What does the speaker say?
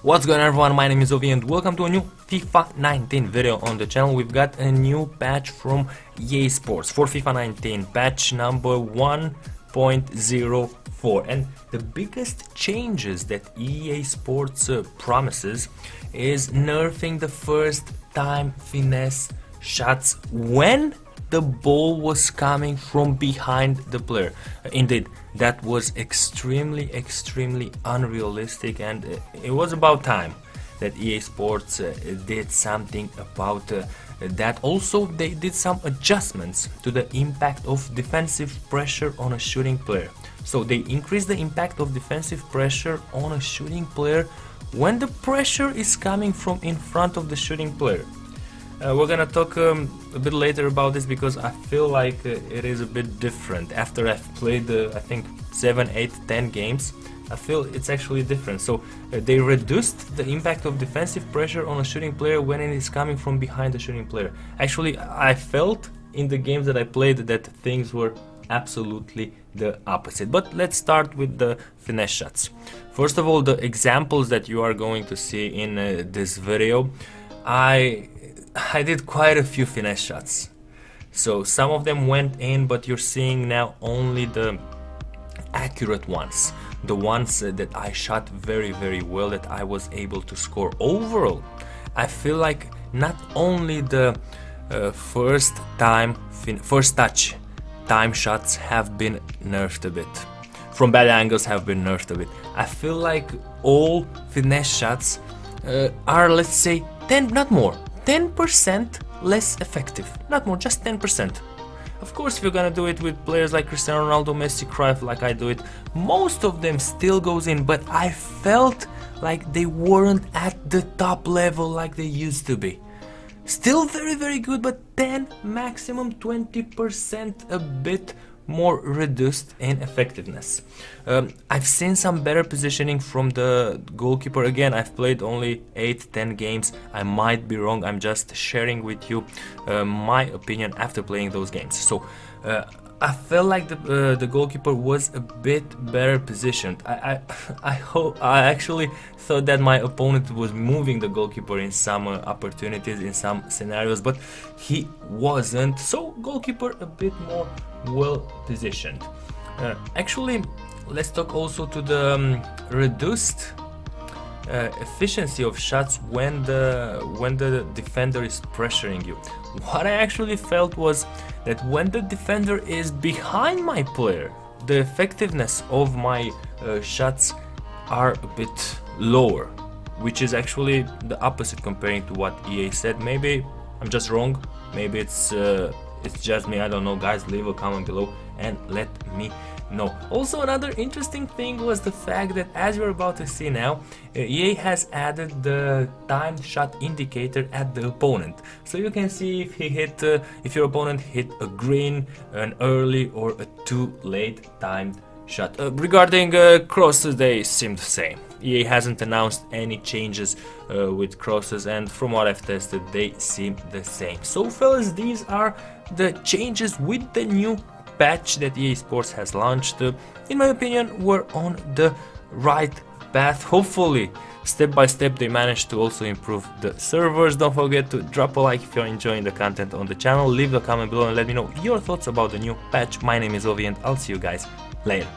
What's going on, everyone? My name is Ovi and welcome to a new FIFA 19 video on the channel. We've got a new patch from EA Sports for FIFA 19, patch number 1.04, and the biggest changes that EA Sports promises is nerfing the first time finesse shots when the ball was coming from behind the player. Indeed, that was extremely unrealistic, and it was about time that EA Sports did something about that. Also, they did some adjustments to the impact of defensive pressure on a shooting player. So they increased the impact of defensive pressure on a shooting player when the pressure is coming from in front of the shooting player. We're gonna talk a bit later about this because I feel like it is a bit different. After I've played I think 7, 8, 10 games, I feel it's actually different. So they reduced the impact of defensive pressure on a shooting player when it is coming from behind the shooting player. Actually, I felt in the games that I played that things were absolutely the opposite. But let's start with the finesse shots. First of all, the examples that you are going to see in this video, I did quite a few finesse shots. So some of them went in, but you're seeing now only the accurate ones, the ones that I shot very well, that I was able to score. Overall, I feel like not only the first touch time shots have been nerfed a bit, from bad angles have been nerfed a bit. I feel like all finesse shots are, let's say, 10 10% less effective, not more, just 10%. Of course, if you're gonna do it with players like Cristiano Ronaldo, Messi, Cruyff, like I do it, most of them still goes in, but I felt like they weren't at the top level like they used to be. Still very good, but 10, maximum 20% a bit more reduced in effectiveness. I've seen some better positioning from the goalkeeper. Again, I've played only 8-10 games. I might be wrong. I'm just sharing with you my opinion after playing those games. So I felt like the goalkeeper was a bit better positioned. I actually thought that my opponent was moving the goalkeeper in some opportunities, in some scenarios, but he wasn't. So goalkeeper a bit more well positioned. Actually, let's talk also to the reduced efficiency of shots when the defender is pressuring you. What I actually felt was that when the defender is behind my player, the effectiveness of my shots are a bit lower, which is actually the opposite comparing to what EA said. Maybe I'm just wrong, maybe it's just me, I don't know. Guys, leave a comment below and let me know. Also, another interesting thing was the fact that, as you're about to see now, EA has added the timed shot indicator at the opponent, so you can see if he hit, if your opponent hit a green, an early, or a too late timed shot. Regarding crosses, they seem the same. EA hasn't announced any changes with crosses, and from what I've tested, they seem the same. So fellas, these are the changes with the new patch that EA Sports has launched. In my opinion, we're on the right path. Hopefully, step by step, they managed to also improve the servers. Don't forget to drop a like if you're enjoying the content on the channel. Leave a comment below and let me know your thoughts about the new patch. My name is Ovi and I'll see you guys later.